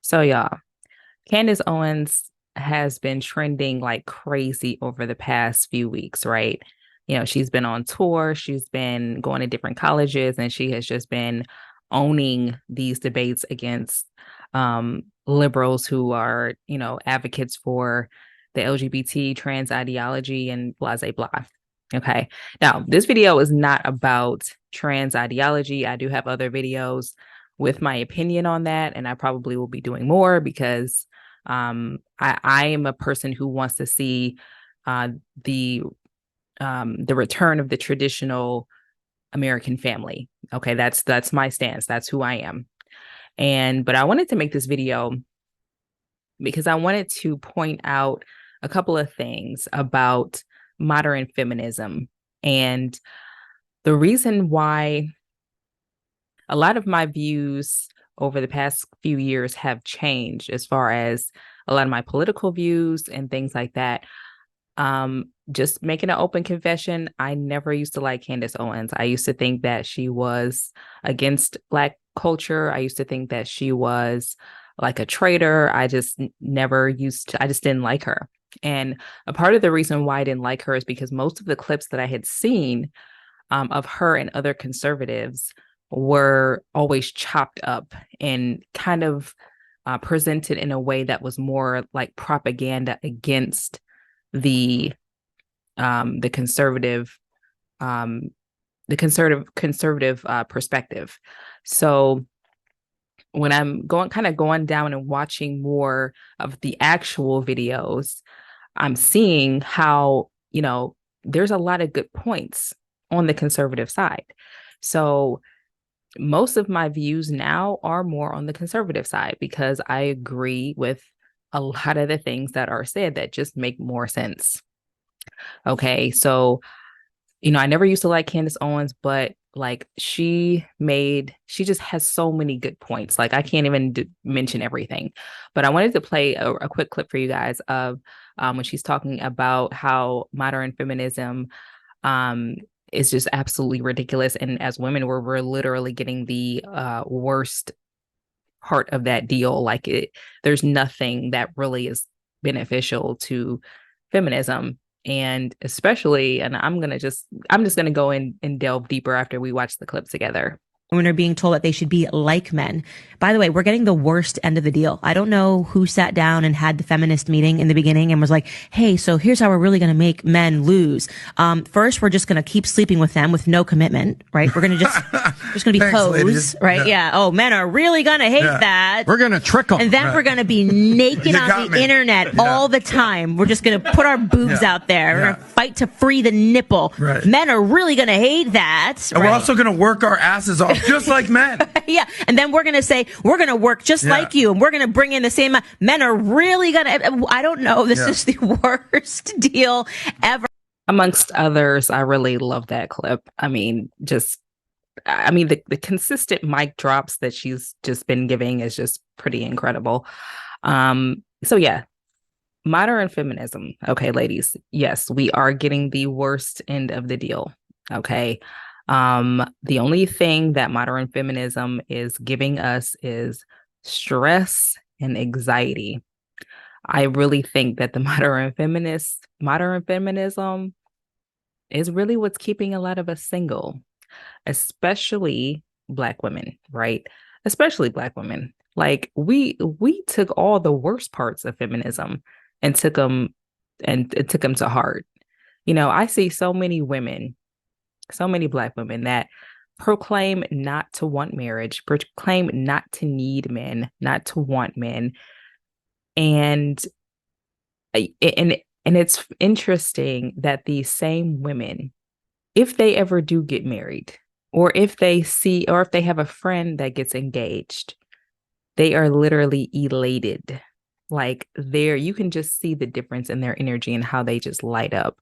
So, y'all, Candace Owens has been trending like crazy over the past few weeks, right? She's been on tour, she's been going to different colleges, and she has just been owning these debates against liberals who are, advocates for the LGBT trans ideology and blah, blah, blah. Okay. Now, this video is not about trans ideology. I do have other videos with my opinion on that, and I probably will be doing more because I am a person who wants to see uh, the the return of the traditional American family. Okay, that's my stance. That's who I am. But I wanted to make this video because I wanted to point out a couple of things about modern feminism and the reason why a lot of my views over the past few years have changed as far as a lot of my political views and things like that. Just making an open confession, I never used to like Candace Owens. I used to think that she was against Black culture. I used to think that she was like a traitor. I just I just didn't like her. And a part of the reason why I didn't like her is because most of the clips that I had seen of her and other conservatives were always chopped up and kind of presented in a way that was more like propaganda against the the conservative perspective. So when I'm going down and watching more of the actual videos, I'm seeing how, there's a lot of good points on the conservative side. So most of my views now are more on the conservative side because I agree with a lot of the things that are said that just make more sense. Okay. So, I never used to like Candace Owens, but like she just has so many good points. Like I can't even mention everything, but I wanted to play a quick clip for you guys of when she's talking about how modern feminism is just absolutely ridiculous. And as women, we're literally getting the worst part of that deal. There's nothing that really is beneficial to feminism. And especially, and I'm just gonna go in and delve deeper after we watch the clip together. Women are being told that they should be like men. By the way, we're getting the worst end of the deal. I don't know who sat down and had the feminist meeting in the beginning and was like, hey, so here's how we're really going to make men lose. First, we're just going to keep sleeping with them with no commitment, right? We're going to just going to be hoes, right? Yeah. Oh, men are really going to hate that. We're going to trick them. And then we're going to be naked on the internet all the time. We're just going to put our boobs out there. We're going to fight to free the nipple. Right. Men are really going to hate that. And we're also going to work our asses off just like men. Yeah. And then we're going to say, we're going to work just like you. And we're going to bring in the same. Men are really going to, I don't know. This is the worst deal ever. Amongst others, I really love that clip. The consistent mic drops that she's just been giving is just pretty incredible. So yeah, modern feminism. Okay, ladies. Yes, we are getting the worst end of the deal. Okay. The only thing that modern feminism is giving us is stress and anxiety. I really think that the modern feminism is really what's keeping a lot of us single, especially Black women, right? Especially Black women. Like we took all the worst parts of feminism and took them to heart. I see so many Black women that proclaim not to want marriage, proclaim not to need men, not to want men. And it's interesting that these same women, if they ever do get married, or if they have a friend that gets engaged, they are literally elated. Like you can just see the difference in their energy and how they just light up.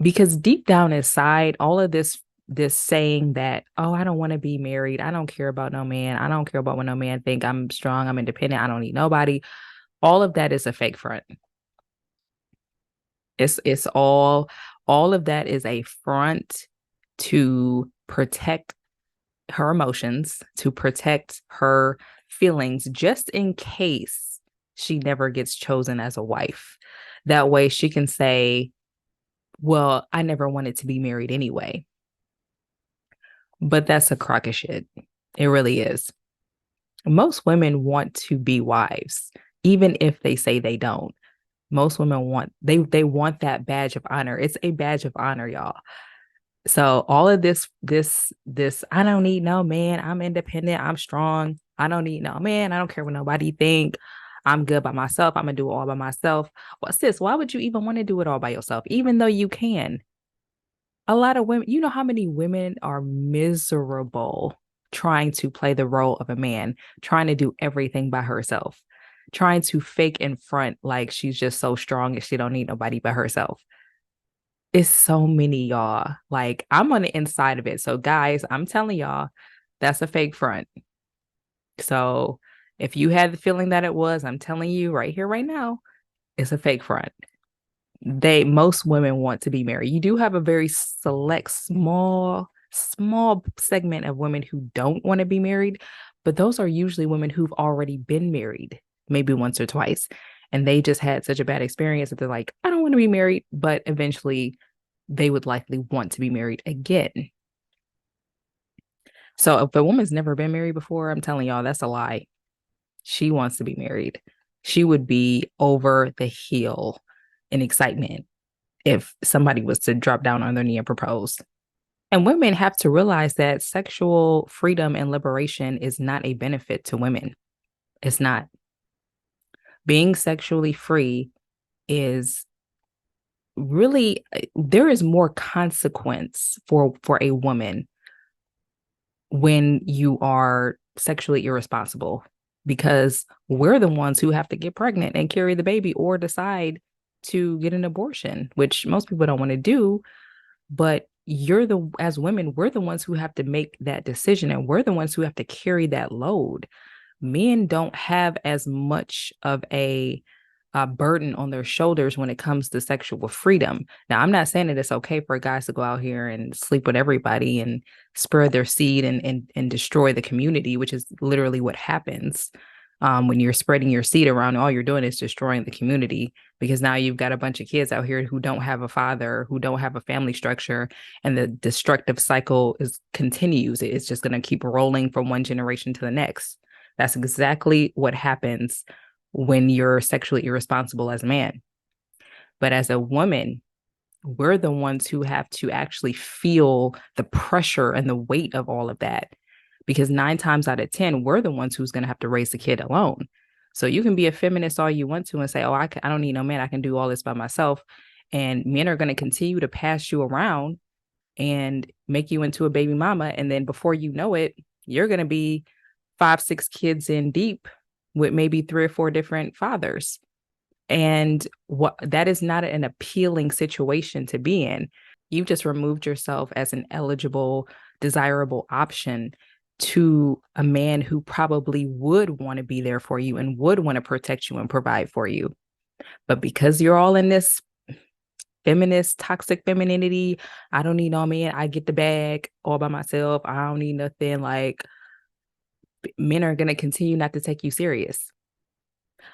Because deep down inside, all of this saying that, oh, I don't want to be married. I don't care about no man. I don't care about what no man think. I'm strong. I'm independent. I don't need nobody. All of that is a fake front. It's all of that is a front to protect her emotions, to protect her feelings just in case she never gets chosen as a wife. That way she can say, well, I never wanted to be married anyway. But that's a crock of shit. It really is. Most women want to be wives, even if they say they don't. Most women want they want that badge of honor. It's a badge of honor, y'all. So all of this, I don't need no man. I'm independent. I'm strong. I don't need no man. I don't care what nobody think. I'm good by myself. I'm gonna do it all by myself. Well, sis, why would you even want to do it all by yourself, even though you can? A lot of women, you know how many women are miserable trying to play the role of a man, trying to do everything by herself, trying to fake in front like she's just so strong and she don't need nobody but herself. It's so many, y'all. Like, I'm on the inside of it. So, guys, I'm telling y'all, that's a fake front. So, if you had the feeling that it was, I'm telling you right here, right now, it's a fake front. Most women want to be married. You do have a very select, small segment of women who don't want to be married, but those are usually women who've already been married, maybe once or twice. And they just had such a bad experience that they're like, I don't want to be married, but eventually they would likely want to be married again. So if a woman's never been married before, I'm telling y'all, that's a lie. She wants to be married. She would be over the hill in excitement if somebody was to drop down on their knee and propose. And women have to realize that sexual freedom and liberation is not a benefit to women. It's not. Being sexually free is really, there is more consequence for a woman when you are sexually irresponsible, because we're the ones who have to get pregnant and carry the baby or decide to get an abortion, which most people don't want to do. But as women, we're the ones who have to make that decision, and we're the ones who have to carry that load. Men don't have as much of a burden on their shoulders when it comes to sexual freedom. Now, I'm not saying that it's okay for guys to go out here and sleep with everybody and spread their seed and destroy the community, which is literally what happens. When you're spreading your seed around, all you're doing is destroying the community, because now you've got a bunch of kids out here who don't have a father, who don't have a family structure, and the destructive cycle continues. It's just going to keep rolling from one generation to the next. That's exactly what happens when you're sexually irresponsible as a man. But as a woman, we're the ones who have to actually feel the pressure and the weight of all of that, because 9 times out of 10, we're the ones who's going to have to raise the kid alone. So you can be a feminist all you want to and say, oh, I don't need no man. I can do all this by myself. And men are going to continue to pass you around and make you into a baby mama. And then before you know it, you're going to be 5, 6 kids in deep with maybe 3 or 4 different fathers. And that is not an appealing situation to be in. You've just removed yourself as an eligible, desirable option to a man who probably would want to be there for you and would want to protect you and provide for you. But because you're all in this feminist, toxic femininity, I don't need no man, I get the bag all by myself, I don't need nothing, like, men are going to continue not to take you serious.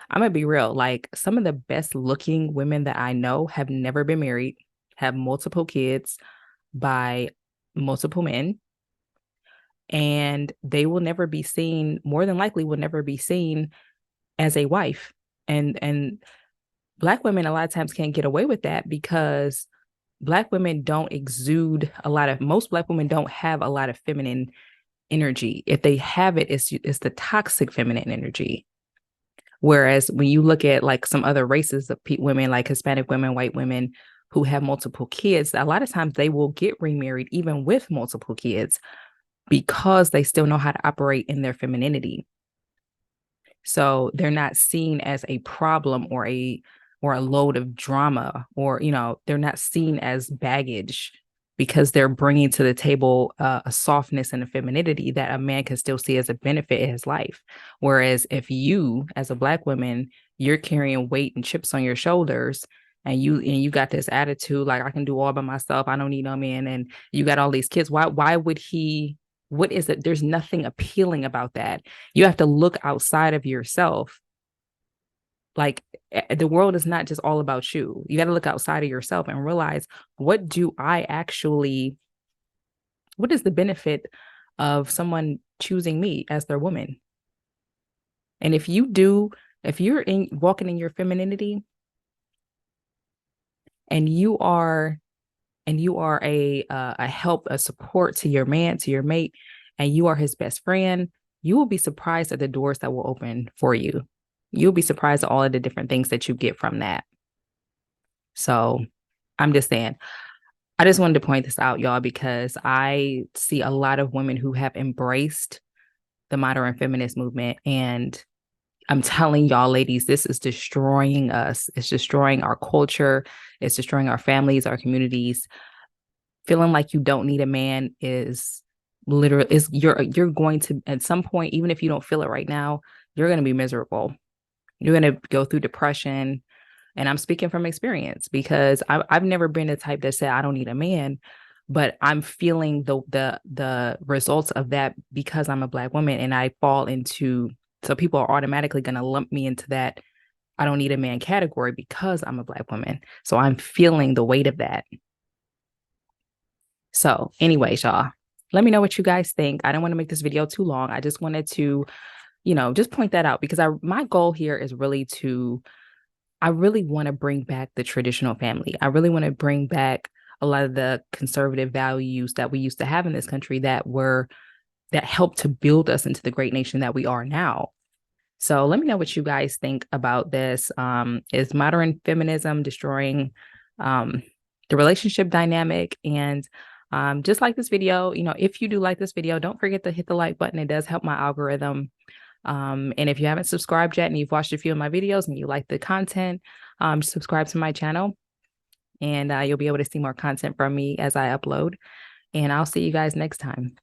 I'm going to be real. Like, some of the best looking women that I know have never been married, have multiple kids by multiple men, and they will never be seen, more than likely will never be seen as a wife. And Black women a lot of times can't get away with that because Black women don't exude most Black women don't have a lot of feminine energy. If they have it, it's the toxic feminine energy. Whereas when you look at like some other races of women, like Hispanic women, white women who have multiple kids, a lot of times they will get remarried even with multiple kids because they still know how to operate in their femininity. So they're not seen as a problem or a load of drama, or, they're not seen as baggage, because they're bringing to the table a softness and a femininity that a man can still see as a benefit in his life. Whereas if you, as a Black woman, you're carrying weight and chips on your shoulders, and you got this attitude like, I can do all by myself, I don't need no man, and you got all these kids, why would he What is it? There's nothing appealing about that. You have to look outside of yourself. Like the world is not just all about you. You got to look outside of yourself and realize, what do I actually, what is the benefit of someone choosing me as their woman? And if you're in walking in your femininity, and you are a help, a support to your man, to your mate, and you are his best friend, you will be surprised at the doors that will open for you. You'll be surprised at all of the different things that you get from that. So I'm just saying, I just wanted to point this out, y'all, because I see a lot of women who have embraced the modern feminist movement. And I'm telling y'all, ladies, this is destroying us. It's destroying our culture. It's destroying our families, our communities. Feeling like you don't need a man is literally, you're going to, at some point, even if you don't feel it right now, you're going to be miserable. You're going to go through depression. And I'm speaking from experience, because I've never been the type that said I don't need a man, but I'm feeling the results of that because I'm a Black woman, and I fall into, so people are automatically going to lump me into that I don't need a man category because I'm a Black woman. So I'm feeling the weight of that. So anyways, y'all, let me know what you guys think. I don't want to make this video too long. I just wanted to, just point that out, because my goal here is really I really want to bring back the traditional family. I really want to bring back a lot of the conservative values that we used to have in this country that helped to build us into the great nation that we are now. So let me know what you guys think about this. Is modern feminism destroying the relationship dynamic? And just like this video, if you do like this video, don't forget to hit the like button. It does help my algorithm. And if you haven't subscribed yet and you've watched a few of my videos and you like the content, subscribe to my channel, and you'll be able to see more content from me as I upload. And I'll see you guys next time.